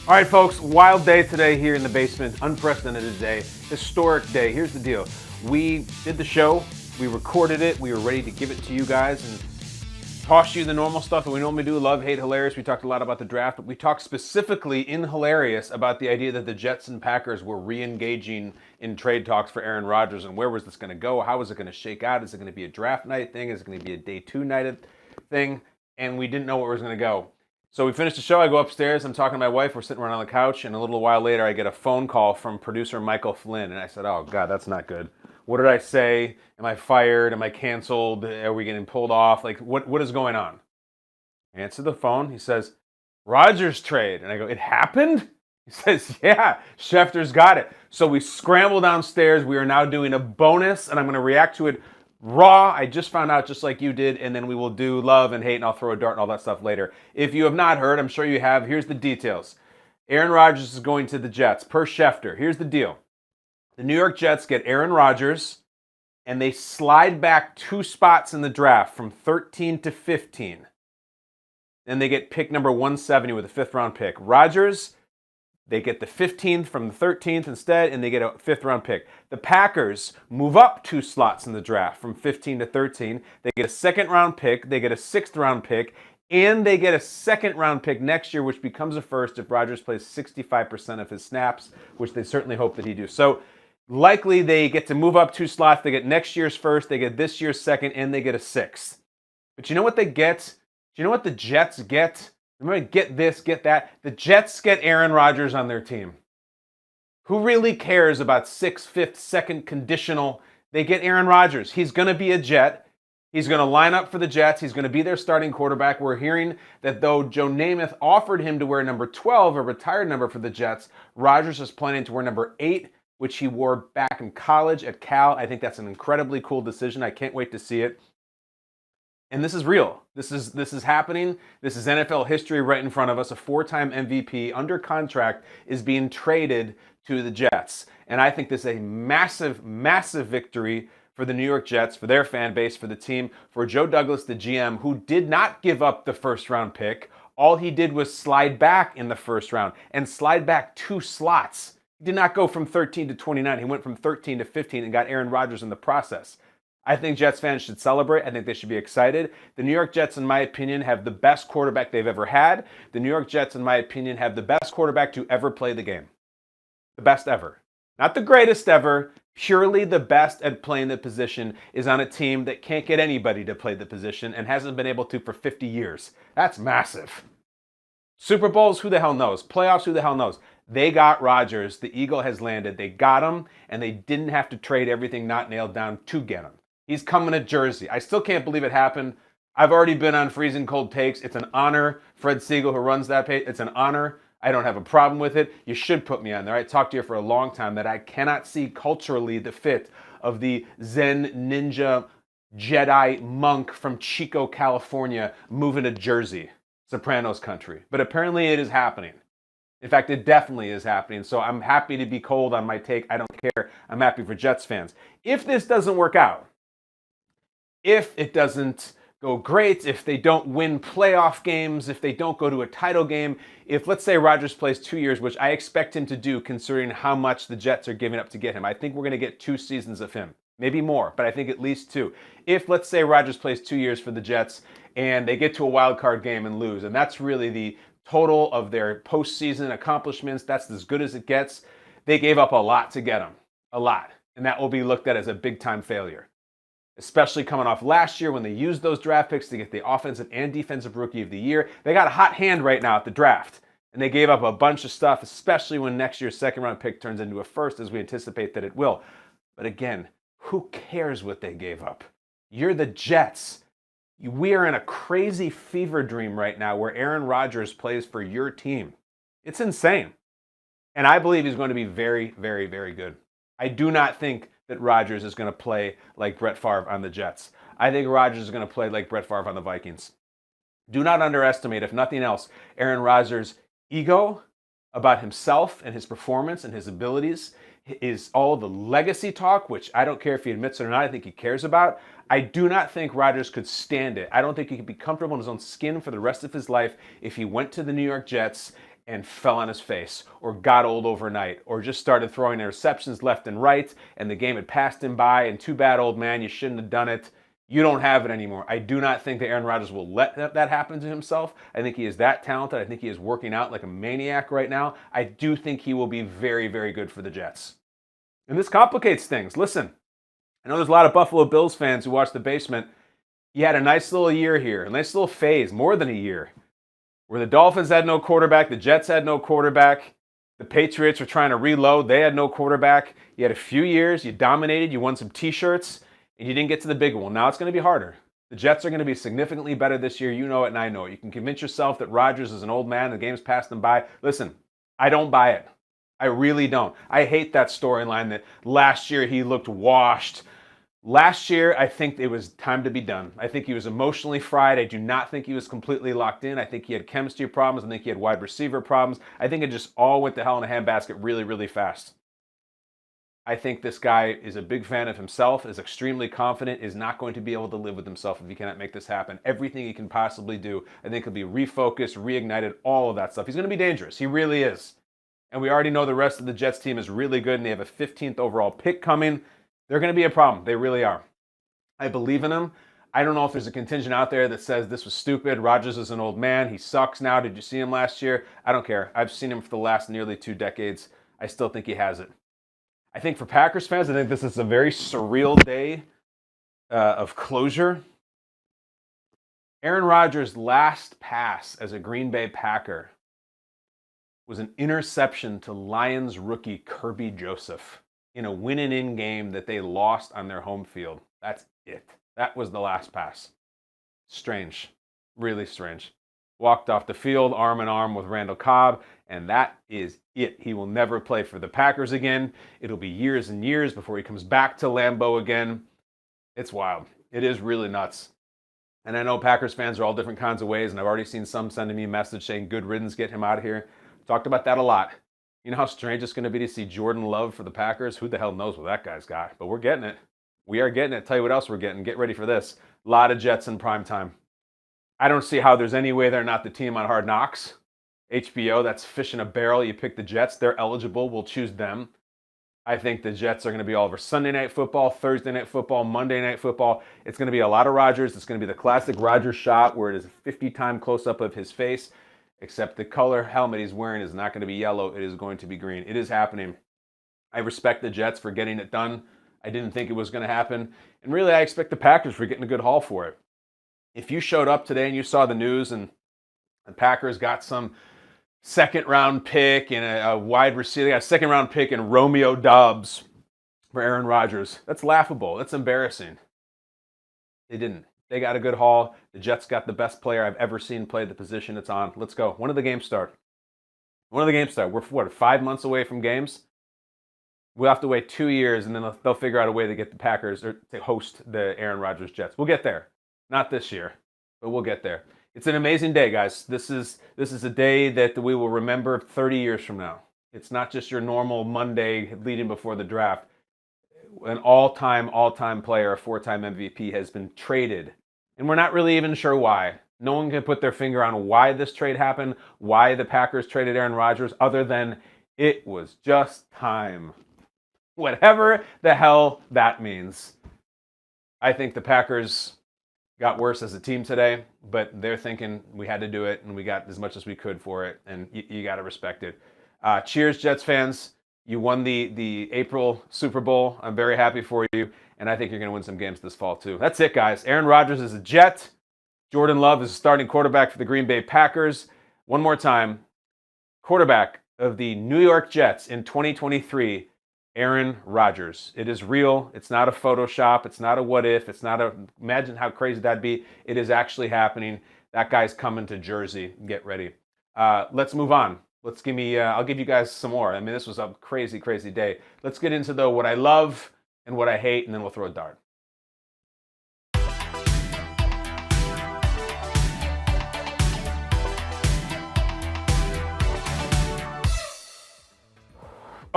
All right, folks, wild day today here in the basement. Unprecedented day, historic day. Here's the deal. We did the show, we recorded it, we were ready to give it to you guys and toss you the normal stuff that we normally do. Love, hate, hilarious. We talked a lot about the draft, but we talked specifically in hilarious about the idea that the Jets and Packers were re-engaging in trade talks for Aaron Rodgers and where was this going to go? How was it going to shake out? Is it going to be a draft night thing? Is it going to be a day two night thing? And we didn't know where it was going to go. So we finished the show, I go upstairs, I'm talking to my wife, we're sitting around on the couch, and a little while later I get a phone call from producer Michael Flynn, and I said, oh God, that's not good. What did I say? Am I fired? Am I canceled? Are we getting pulled off? Like, what is going on? I answer the phone, he says, Rodgers trade. And I go, it happened? He says, yeah, Schefter's got it. So we scramble downstairs, we are now doing a bonus, and I'm gonna react to it raw. I just found out just like you did, and then we will do love and hate, and I'll throw a dart and all that stuff later. If you have not heard, I'm sure you have, here's the details. Aaron Rodgers is going to the Jets, per Schefter. Here's the deal. The New York Jets get Aaron Rodgers, and they slide back 2 spots in the draft from 13 to 15. Then they get pick number 170 with a 5th round pick. Rodgers, they get the 15th from the 13th instead, and they get a 5th round pick. The Packers move up 2 slots in the draft from 15 to 13. They get a 2nd round pick, they get a 6th round pick, and they get a 2nd round pick next year, which becomes a first if Rodgers plays 65% of his snaps, which they certainly hope that he do. So likely they get to move up 2 slots. They get next year's first, they get this year's second, and they get a 6th. But you know what they get? Do you know what the Jets get? Remember, get this, get that. The Jets get Aaron Rodgers on their team. Who really cares about 6th, 5th, 2nd conditional? They get Aaron Rodgers. He's going to be a Jet. He's going to line up for the Jets. He's going to be their starting quarterback. We're hearing that though Joe Namath offered him to wear number 12, a retired number for the Jets, Rodgers is planning to wear number 8, which he wore back in college at Cal. I think that's an incredibly cool decision. I can't wait to see it. And this is real. This is happening. This is NFL history right in front of us. A 4-time MVP under contract is being traded to the Jets. And I think this is a massive, massive victory for the New York Jets, for their fan base, for the team, for Joe Douglas, the GM, who did not give up the 1st round pick. All he did was slide back in the 1st round and slide back 2 slots. He did not go from 13 to 29. He went from 13 to 15 and got Aaron Rodgers in the process. I think Jets fans should celebrate. I think they should be excited. The New York Jets, in my opinion, have the best quarterback they've ever had. The New York Jets, in my opinion, have the best quarterback to ever play the game. The best ever. Not the greatest ever. Purely the best at playing the position is on a team that can't get anybody to play the position and hasn't been able to for 50 years. That's massive. Super Bowls, who the hell knows? Playoffs, who the hell knows? They got Rodgers. The eagle has landed. They got him, and they didn't have to trade everything not nailed down to get him. He's coming to Jersey. I still can't believe it happened. I've already been on Freezing Cold Takes. It's an honor. Fred Siegel, who runs that page, it's an honor. I don't have a problem with it. You should put me on there. I talked to you for a long time that I cannot see culturally the fit of the Zen ninja Jedi monk from Chico, California, moving to Jersey, Sopranos country. But apparently it is happening. In fact, it definitely is happening. So I'm happy to be cold on my take. I don't care. I'm happy for Jets fans. If this doesn't work out, if it doesn't go great, if they don't win playoff games, if they don't go to a title game, if let's say Rodgers plays 2 years, which I expect him to do considering how much the Jets are giving up to get him. I think we're going to get 2 seasons of him. Maybe more, but I think at least 2. If let's say Rodgers plays 2 years for the Jets and they get to a wild card game and lose, and that's really the total of their postseason accomplishments, that's as good as it gets. They gave up a lot to get him. A lot. And that will be looked at as a big-time failure. Especially coming off last year when they used those draft picks to get the offensive and defensive rookie of the year. They got a hot hand right now at the draft. And they gave up a bunch of stuff, especially when next year's 2nd round pick turns into a 1st, as we anticipate that it will. But again, who cares what they gave up? You're the Jets. We are in a crazy fever dream right now where Aaron Rodgers plays for your team. It's insane. And I believe he's going to be very, very, very good. I do not think that Rodgers is going to play like Brett Favre on the Jets. I think Rodgers is going to play like Brett Favre on the Vikings. Do not underestimate, if nothing else, Aaron Rodgers' ego about himself and his performance and his abilities, is all the legacy talk, which I don't care if he admits it or not, I think he cares about. I do not think Rodgers could stand it. I don't think he could be comfortable in his own skin for the rest of his life if he went to the New York Jets and fell on his face or got old overnight or just started throwing interceptions left and right and the game had passed him by and too bad, old man, you shouldn't have done it. You don't have it anymore. I do not think that Aaron Rodgers will let that happen to himself. I think he is that talented. I think he is working out like a maniac right now. I do think he will be very, very good for the Jets. And this complicates things. Listen, I know there's a lot of Buffalo Bills fans who watch The Basement. You had a nice little year here, a nice little phase, more than a year, where the Dolphins had no quarterback, the Jets had no quarterback, the Patriots were trying to reload, they had no quarterback. You had a few years, you dominated, you won some t-shirts, and you didn't get to the big one. Now it's going to be harder. The Jets are going to be significantly better this year. You know it and I know it. You can convince yourself that Rodgers is an old man, the game's passed him by. Listen, I don't buy it. I really don't. I hate that storyline that last year he looked washed. Last year, I think it was time to be done. I think he was emotionally fried. I do not think he was completely locked in. I think he had chemistry problems. I think he had wide receiver problems. I think it just all went to hell in a handbasket really, really fast. I think this guy is a big fan of himself, is extremely confident, is not going to be able to live with himself if he cannot make this happen. Everything he can possibly do, I think he'll be refocused, reignited, all of that stuff. He's going to be dangerous. He really is. And we already know the rest of the Jets team is really good, and they have a 15th overall pick coming. They're going to be a problem. They really are. I believe in him. I don't know if there's a contingent out there that says this was stupid. Rodgers is an old man. He sucks now. Did you see him last year? I don't care. I've seen him for the last nearly 2 decades. I still think he has it. I think for Packers fans, I think this is a very surreal day of closure. Aaron Rodgers' last pass as a Green Bay Packer was an interception to Lions rookie Kirby Joseph in a win-and-in game that they lost on their home field. That's it. That was the last pass. Strange. Really strange. Walked off the field arm in arm with Randall Cobb, and that is it. He will never play for the Packers again. It'll be years and years before he comes back to Lambeau again. It's wild. It is really nuts. And I know Packers fans are all different kinds of ways, and I've already seen some sending me a message saying, good riddance, get him out of here. Talked about that a lot. You know how strange it's going to be to see Jordan Love for the Packers? Who the hell knows what that guy's got? But we're getting it. We are getting it. Tell you what else we're getting. Get ready for this. A lot of Jets in prime time. I don't see how there's any way they're not the team on Hard Knocks. HBO, that's fish in a barrel. You pick the Jets. They're eligible. We'll choose them. I think the Jets are going to be all over Sunday Night Football, Thursday Night Football, Monday Night Football. It's going to be a lot of Rodgers. It's going to be the classic Rodgers shot where it is a 50-time close-up of his face. Except the color helmet he's wearing is not going to be yellow. It is going to be green. It is happening. I respect the Jets for getting it done. I didn't think it was going to happen. And really, I expect the Packers for getting a good haul for it. If you showed up today and you saw the news and the Packers got some second-round pick and a wide receiver, they got a second-round pick in Romeo Doubs for Aaron Rodgers, that's laughable. That's embarrassing. They didn't. They got a good haul. The Jets got the best player I've ever seen play the position it's on. Let's go. When did the game start? When did the game start? We're 5 months away from games? We'll have to wait 2 years, and then they'll figure out a way to get the Packers or to host the Aaron Rodgers Jets. We'll get there. Not this year, but we'll get there. It's an amazing day, guys. This is a day that we will remember 30 years from now. It's not just your normal Monday leading before the draft. An all-time player, a 4-time MVP, has been traded. And we're not really even sure why. No one can put their finger on why this trade happened, why the Packers traded Aaron Rodgers, other than it was just time. Whatever the hell that means. I think the Packers got worse as a team today, but they're thinking we had to do it, and we got as much as we could for it, and you got to respect it. Cheers, Jets fans. You won the April Super Bowl. I'm very happy for you, and I think you're going to win some games this fall, too. That's it, guys. Aaron Rodgers is a Jet. Jordan Love is starting quarterback for the Green Bay Packers. One more time, quarterback of the New York Jets in 2023, Aaron Rodgers. It is real. It's not a Photoshop. It's not a what if. It's not a, imagine how crazy that'd be. It is actually happening. That guy's coming to Jersey. Get ready. Let's move on. I'll give you guys some more. I mean, this was a crazy, crazy day. Let's get into what I love and what I hate, and then we'll throw a dart.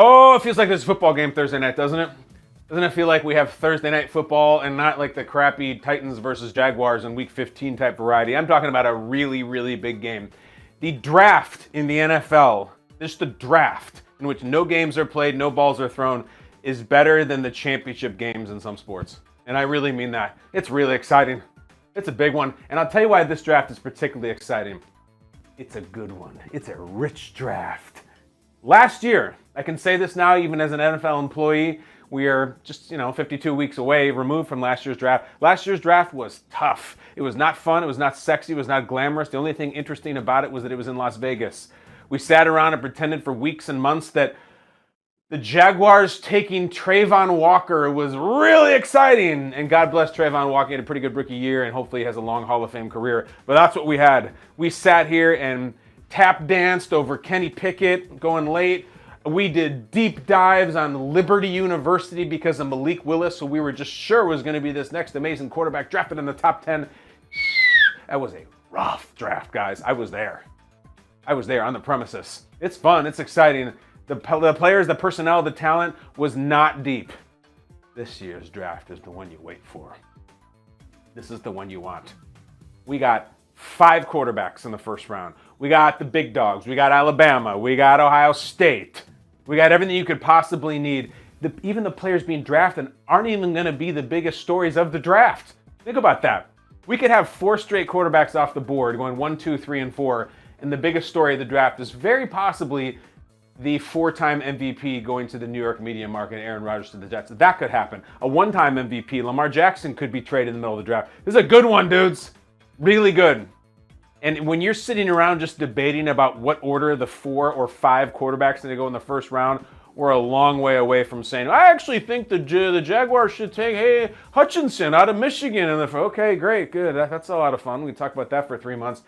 Oh, it feels like there's a football game Thursday night, doesn't it? Doesn't it feel like we have Thursday night football and not like the crappy Titans versus Jaguars in Week 15 type variety? I'm talking about a really, really big game. The draft in the NFL, just the draft in which no games are played, no balls are thrown, is better than the championship games in some sports. And I really mean that. It's really exciting. It's a big one. And I'll tell you why this draft is particularly exciting. It's a good one. It's a rich draft. Last year, I can say this now even as an NFL employee, we are just, 52 weeks away removed from last year's draft. Last year's draft was tough. It was not fun. It was not sexy. It was not glamorous. The only thing interesting about it was that it was in Las Vegas. We sat around and pretended for weeks and months that the Jaguars taking Trayvon Walker was really exciting. And God bless Trayvon Walker. He had a pretty good rookie year and hopefully has a long Hall of Fame career. But that's what we had. We sat here and tap danced over Kenny Pickett going late. We did deep dives on Liberty University because of Malik Willis, so we were just sure was going to be this next amazing quarterback drafted in the top 10. That was a rough draft, guys. I was there on the premises. It's fun. It's exciting. The players, the personnel, the talent was not deep. This year's draft is the one you wait for. This is the one you want. We got 5 quarterbacks in the first round. We got the big dogs. We got Alabama. We got Ohio State. We got everything you could possibly need. Even the players being drafted aren't even going to be the biggest stories of the draft. Think about that. We could have 4 straight quarterbacks off the board going 1, 2, 3, and 4. And the biggest story of the draft is very possibly the 4-time MVP going to the New York media market, Aaron Rodgers to the Jets. That could happen. A 1-time MVP, Lamar Jackson, could be traded in the middle of the draft. This is a good one, dudes. Really good. And when you're sitting around just debating about what order the 4 or 5 quarterbacks that go in the first round, we're a long way away from saying, I actually think the Jaguars should take, Hutchinson out of Michigan. And okay, great, good. That's a lot of fun. We can talk about that for 3 months.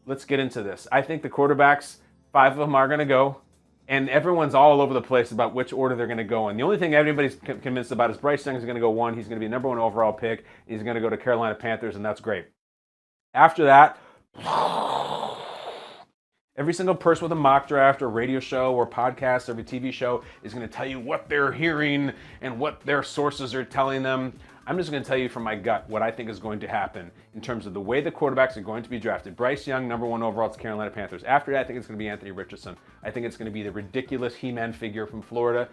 Let's get into this. I think the quarterbacks, 5 of them are going to go. And everyone's all over the place about which order they're going to go in. The only thing everybody's convinced about is Bryce Young is going to go 1. He's going to be number 1 overall pick. He's going to go to Carolina Panthers, and that's great. After that, every single person with a mock draft or radio show or podcast or a TV show is going to tell you what they're hearing and what their sources are telling them. I'm just going to tell you from my gut what I think is going to happen in terms of the way the quarterbacks are going to be drafted. Bryce Young, number 1 overall to Carolina Panthers. After that, I think it's going to be Anthony Richardson. I think it's going to be the ridiculous He-Man figure from Florida.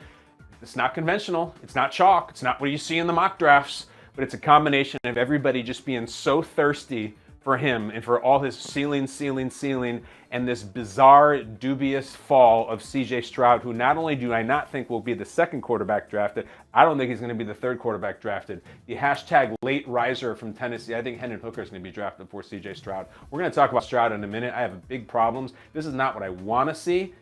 It's not conventional. It's not chalk. It's not what you see in the mock drafts. But it's a combination of everybody just being so thirsty for him and for all his ceiling, and this bizarre, dubious fall of CJ Stroud, who not only do I not think will be the 2nd quarterback drafted, I don't think he's going to be the 3rd quarterback drafted. The hashtag late riser from Tennessee, I think Hendon Hooker is going to be drafted before CJ Stroud. We're going to talk about Stroud in a minute. I have big problems. This is not what I want to see.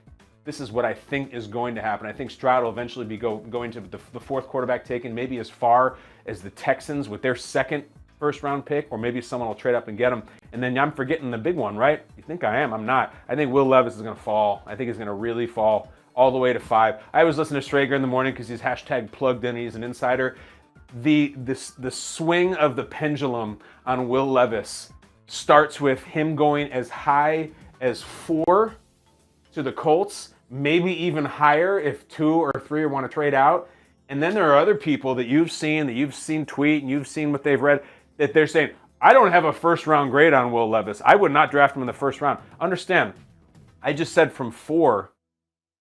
This is what I think is going to happen. I think Stroud will eventually be going to the 4th quarterback taken, maybe as far as the Texans with their 2nd first-round pick, or maybe someone will trade up and get him. And then I'm forgetting the big one, right? You think I am? I'm not. I think Will Levis is going to fall. I think he's going to really fall all the way to 5. I was listening to Strager in the morning because he's hashtag plugged in. He's an insider. The swing of the pendulum on Will Levis starts with him going as high as 4 to the Colts, maybe even higher if 2 or 3 want to trade out. And then there are other people that you've seen tweet and you've seen what they've read, that they're saying, I don't have a first-round grade on Will Levis. I would not draft him in the first round. Understand, I just said from 4.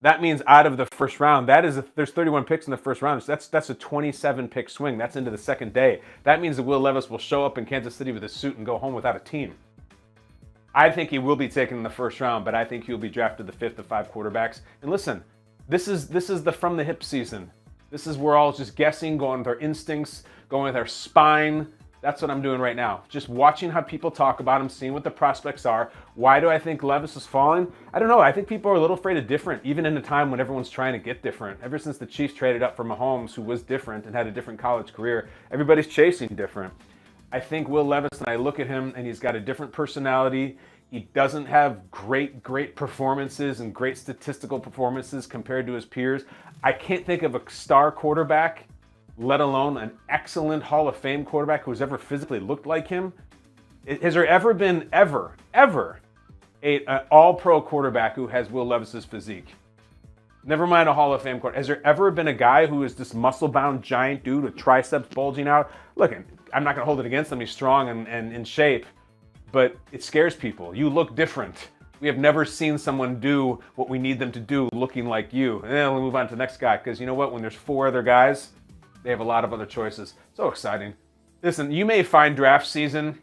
That means out of the first round. There's 31 picks in the first round. So that's a 27-pick swing. That's into the 2nd day. That means that Will Levis will show up in Kansas City with a suit and go home without a team. I think he will be taken in the first round, but I think he'll be drafted the 5th of 5 quarterbacks. And listen, this is the from the hip season. This is where all just guessing, going with our instincts, going with our spine. That's what I'm doing right now. Just watching how people talk about him, seeing what the prospects are. Why do I think Levis is falling? I don't know. I think people are a little afraid of different, even in a time when everyone's trying to get different. Ever since the Chiefs traded up for Mahomes, who was different and had a different college career, everybody's chasing different. I think Will Levis, and I look at him, and he's got a different personality. He doesn't have great performances and great statistical performances compared to his peers. I can't think of a star quarterback, let alone an excellent Hall of Fame quarterback who's ever physically looked like him. Has there ever been, ever, an all-pro quarterback who has Will Levis's physique? Never mind a Hall of Fame quarterback. Has there ever been a guy who is this muscle-bound giant dude with triceps bulging out? Look, I'm not going to hold it against him. He's strong and in shape, but it scares people. You look different. We have never seen someone do what we need them to do looking like you. And then we'll move on to the next guy, because you know what? When there's 4 other guys, they have a lot of other choices. So exciting. Listen, you may find draft season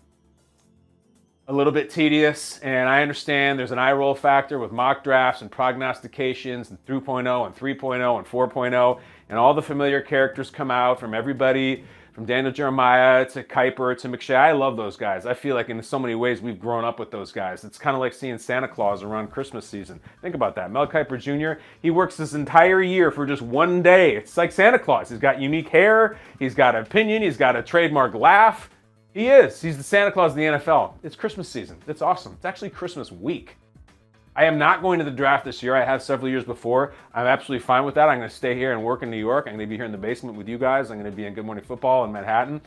a little bit tedious, and I understand there's an eye roll factor with mock drafts and prognostications and 2.0 and 3.0 and 4.0, and all the familiar characters come out from everybody, from Daniel Jeremiah to Kuiper to McShay. I love those guys. I feel like in so many ways we've grown up with those guys. It's kind of like seeing Santa Claus around Christmas season. Think about that. Mel Kiper Jr., he works this entire year for just one day. It's like Santa Claus. He's got unique hair, he's got an opinion, he's got a trademark laugh. He's the Santa Claus of the NFL. It's Christmas season. It's awesome. It's actually Christmas week. I am not going to the draft this year. I have several years before. I'm absolutely fine with that. I'm going to stay here and work in New York. I'm going to be here in the basement with you guys. I'm going to be in Good Morning Football in Manhattan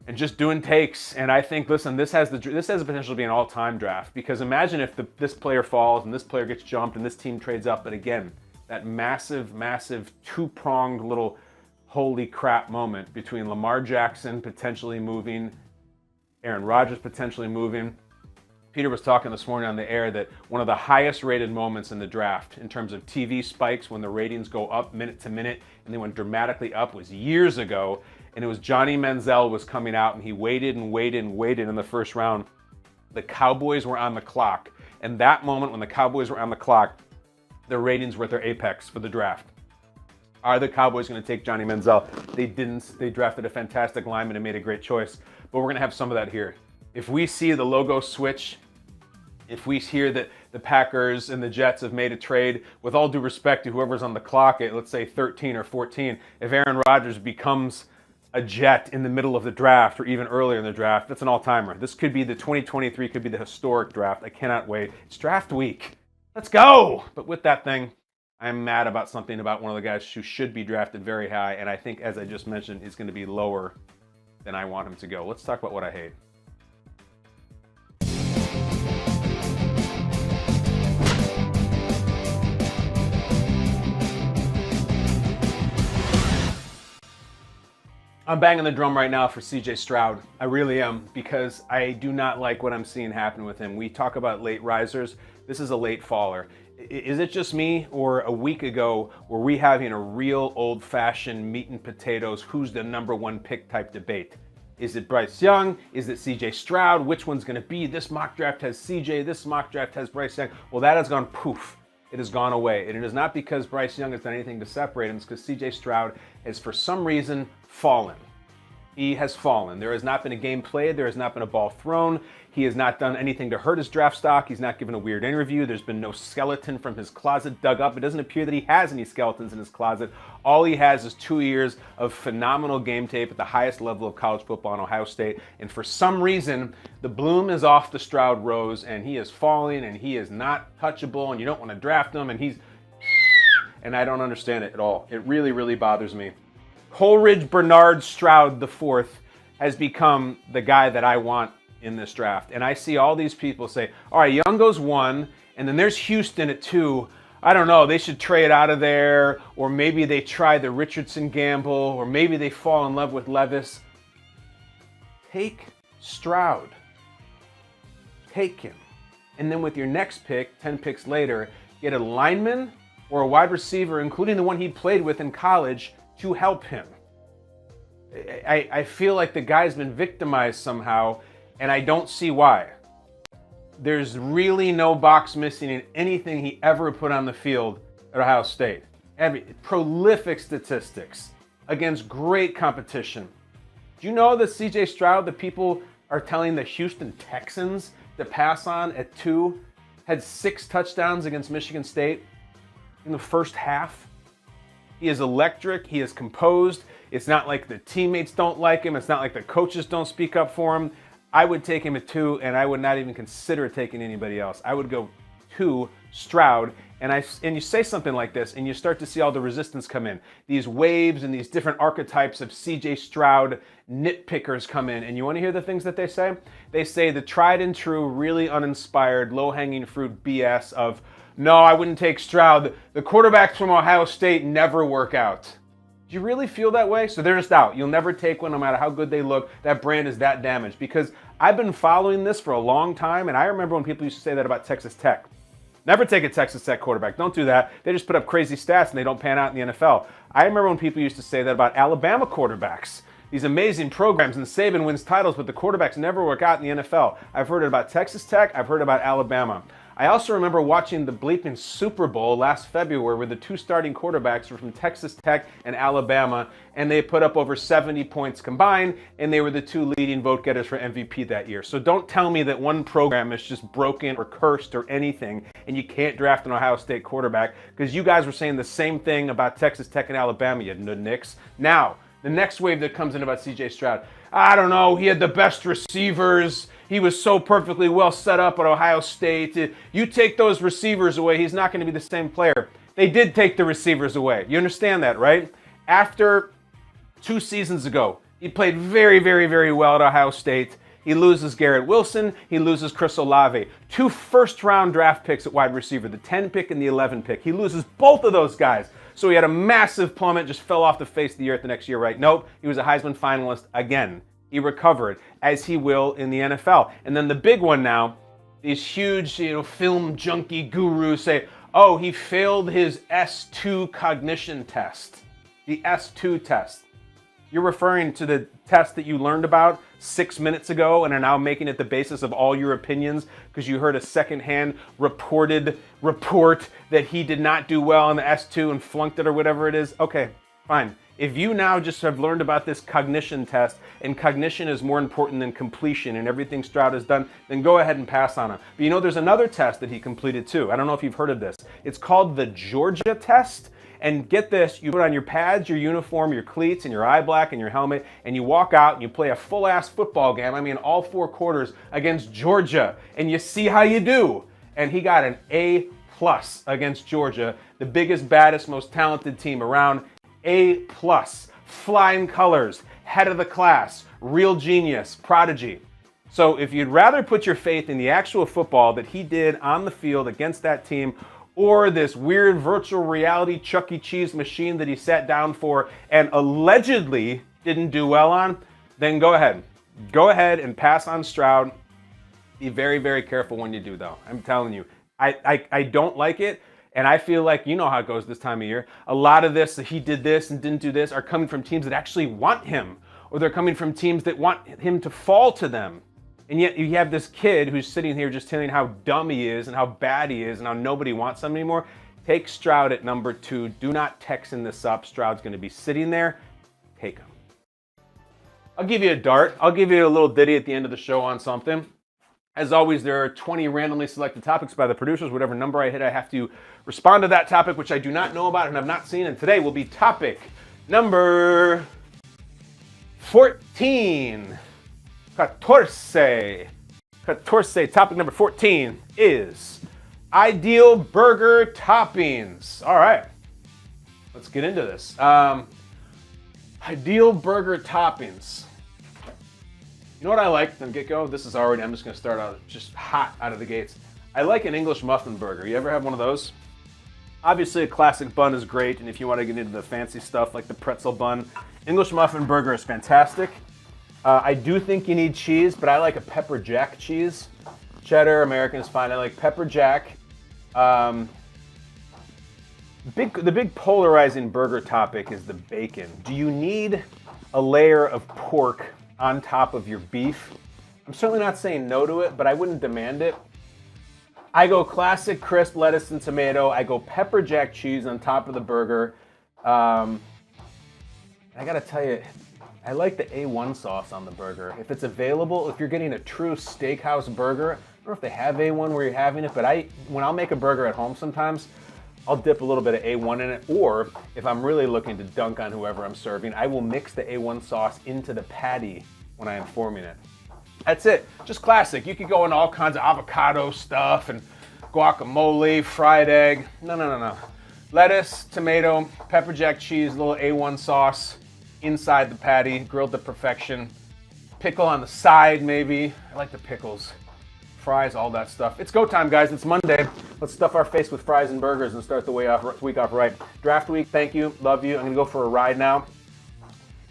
and just doing takes. And I think, listen, this has the potential to be an all-time draft, because imagine if this player falls and this player gets jumped and this team trades up. But again, that massive, massive two-pronged little holy crap moment between Lamar Jackson potentially moving, Aaron Rodgers potentially moving. Peter was talking this morning on the air that one of the highest rated moments in the draft in terms of TV spikes, when the ratings go up minute to minute, and they went dramatically up, was years ago. And it was Johnny Manziel was coming out, and he waited and waited and waited in the first round. The Cowboys were on the clock. And that moment when the Cowboys were on the clock, their ratings were at their apex for the draft. Are the Cowboys going to take Johnny Manziel? They didn't. They drafted a fantastic lineman and made a great choice. But we're going to have some of that here. If we see the logo switch, if we hear that the Packers and the Jets have made a trade, with all due respect to whoever's on the clock at, let's say, 13 or 14, if Aaron Rodgers becomes a Jet in the middle of the draft or even earlier in the draft, that's an all-timer. This could be the 2023, could be the historic draft. I cannot wait. It's draft week. Let's go! But with that thing, I'm mad about something about one of the guys who should be drafted very high, and I think, as I just mentioned, is going to be lower than I want him to go. Let's talk about what I hate. I'm banging the drum right now for CJ Stroud. I really am, because I do not like what I'm seeing happen with him. We talk about late risers. This is a late faller. Is it just me, or a week ago were we having a real old-fashioned meat and potatoes, who's the number one pick type debate? Is it Bryce Young? Is it CJ Stroud? Which one's going to be? This mock draft has CJ. This mock draft has Bryce Young. Well, that has gone poof. It has gone away. And it is not because Bryce Young has done anything to separate him. It's because CJ Stroud has, for some reason, fallen. He has fallen. There has not been a game played. There has not been a ball thrown. He has not done anything to hurt his draft stock. He's not given a weird interview. There's been no skeleton from his closet dug up. It doesn't appear that he has any skeletons in his closet. All he has is 2 years of phenomenal game tape at the highest level of college football in Ohio State. And for some reason, the bloom is off the Stroud rose, and he is falling, and he is not touchable, and you don't want to draft him, and he's... And I don't understand it at all. It really, really bothers me. Coleridge Bernard Stroud IV has become the guy that I want in this draft. And I see all these people say, all right, Young goes 1, and then there's Houston at 2. I don't know, they should trade out of there, or maybe they try the Richardson gamble, or maybe they fall in love with Levis. Take Stroud. Take him. And then with your next pick, 10 picks later, get a lineman or a wide receiver, including the one he played with in college, to help him. I feel like the guy's been victimized somehow, and I don't see why. There's really no box missing in anything he ever put on the field at Ohio State. Prolific statistics against great competition. Do you know that CJ Stroud, the people are telling the Houston Texans to pass on at 2, had 6 touchdowns against Michigan State in the first half? He is electric. He is composed. It's not like the teammates don't like him. It's not like the coaches don't speak up for him. I would take him at 2, and I would not even consider taking anybody else. I would go 2, Stroud, and you say something like this, and you start to see all the resistance come in. These waves and these different archetypes of CJ Stroud nitpickers come in, and you want to hear the things that they say? They say the tried and true, really uninspired, low-hanging fruit BS of, no, I wouldn't take Stroud. The quarterbacks from Ohio State never work out. Do you really feel that way? So they're just out. You'll never take one no matter how good they look. That brand is that damaged. Because I've been following this for a long time, and I remember when people used to say that about Texas Tech. Never take a Texas Tech quarterback. Don't do that. They just put up crazy stats and they don't pan out in the NFL. I remember when people used to say that about Alabama quarterbacks. These amazing programs, and Saban wins titles, but the quarterbacks never work out in the NFL. I've heard it about Texas Tech. I've heard about Alabama. I also remember watching the bleeping Super Bowl last February where the two starting quarterbacks were from Texas Tech and Alabama, and they put up over 70 points combined, and they were the two leading vote getters for MVP that year. So don't tell me that one program is just broken or cursed or anything, and you can't draft an Ohio State quarterback, because you guys were saying the same thing about Texas Tech and Alabama, you nudnicks. Now, the next wave that comes in about CJ Stroud, I don't know, he had the best receivers. He was so perfectly well set up at Ohio State. You take those receivers away, he's not going to be the same player. They did take the receivers away. You understand that, right? After 2 seasons ago, he played very, very, very well at Ohio State. He loses Garrett Wilson. He loses Chris Olave. 2 first-round draft picks at wide receiver, the 10 pick and the 11 pick. He loses both of those guys. So he had a massive plummet, just fell off the face of the earth the next year, right? Nope, he was a Heisman finalist again. He recovered, as he will in the NFL. And then the big one now, these huge, film junkie gurus say, oh, he failed his S2 cognition test. The S2 test. You're referring to the test that you learned about 6 minutes ago and are now making it the basis of all your opinions because you heard a secondhand report that he did not do well on the S2 and flunked it or whatever it is. Okay, fine. If you now just have learned about this cognition test and cognition is more important than completion and everything Stroud has done, then go ahead and pass on him. But there's another test that he completed too. I don't know if you've heard of this. It's called the Georgia test. And get this, you put on your pads, your uniform, your cleats, and your eye black and your helmet, and you walk out and you play a full-ass football game, all 4 quarters against Georgia, and you see how you do. And he got an A+ against Georgia, the biggest, baddest, most talented team around. A+, flying colors, head of the class, real genius, prodigy. So if you'd rather put your faith in the actual football that he did on the field against that team, or this weird virtual reality Chuck E. Cheese machine that he sat down for and allegedly didn't do well on, then go ahead. Go ahead and pass on Stroud. Be very, very careful when you do, though. I'm telling you. I don't like it, and I feel like you know how it goes this time of year. A lot of this, he did this and didn't do this, are coming from teams that actually want him, or they're coming from teams that want him to fall to them. And yet you have this kid who's sitting here just telling how dumb he is and how bad he is and how nobody wants him anymore. Take Stroud at number 2. Do not Texan this up. Stroud's going to be sitting there. Take him. I'll give you a dart. I'll give you a little ditty at the end of the show on something. As always, there are 20 randomly selected topics by the producers. Whatever number I hit, I have to respond to that topic, which I do not know about and have not seen. And today will be topic number 14. 14. Topic number 14 is ideal burger toppings. All right, let's get into this. Ideal burger toppings. You know what I like from the get-go? This is already, I'm just going to start out just hot out of the gates. I like an English muffin burger. You ever have one of those? Obviously, a classic bun is great, and if you want to get into the fancy stuff like the pretzel bun, English muffin burger is fantastic. I do think you need cheese, but I like a pepper jack cheese. Cheddar, American is fine. I like pepper jack. The big polarizing burger topic is the bacon. Do you need a layer of pork on top of your beef? I'm certainly not saying no to it, but I wouldn't demand it. I go classic crisp lettuce and tomato. I go pepper jack cheese on top of the burger. I gotta tell you, I like the A1 sauce on the burger. If it's available, if you're getting a true steakhouse burger, I don't know if they have A1 where you're having it, but when I'll make a burger at home sometimes, I'll dip a little bit of A1 in it, or if I'm really looking to dunk on whoever I'm serving, I will mix the A1 sauce into the patty when I am forming it. That's it, just classic. You could go into all kinds of avocado stuff and guacamole, fried egg. No. Lettuce, tomato, pepper jack cheese, a little A1 sauce inside the patty, grilled to perfection. Pickle on the side, maybe. I like the pickles. Fries, all that stuff. It's go time, guys. It's Monday. Let's stuff our face with fries and burgers and start the week off right. Draft week, thank you, love you. I'm going to go for a ride now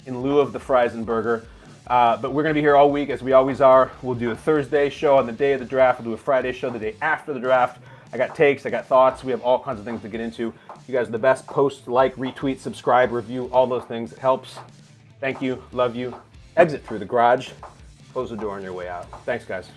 in lieu of the fries and burger. But we're going to be here all week as we always are. We'll do a Thursday show on the day of the draft. We'll do a Friday show the day after the draft. I got takes, I got thoughts. We have all kinds of things to get into. You guys are the best. Post, like, retweet, subscribe, review, all those things. It helps. Thank you, love you. Exit through the garage. Close the door on your way out. Thanks, guys.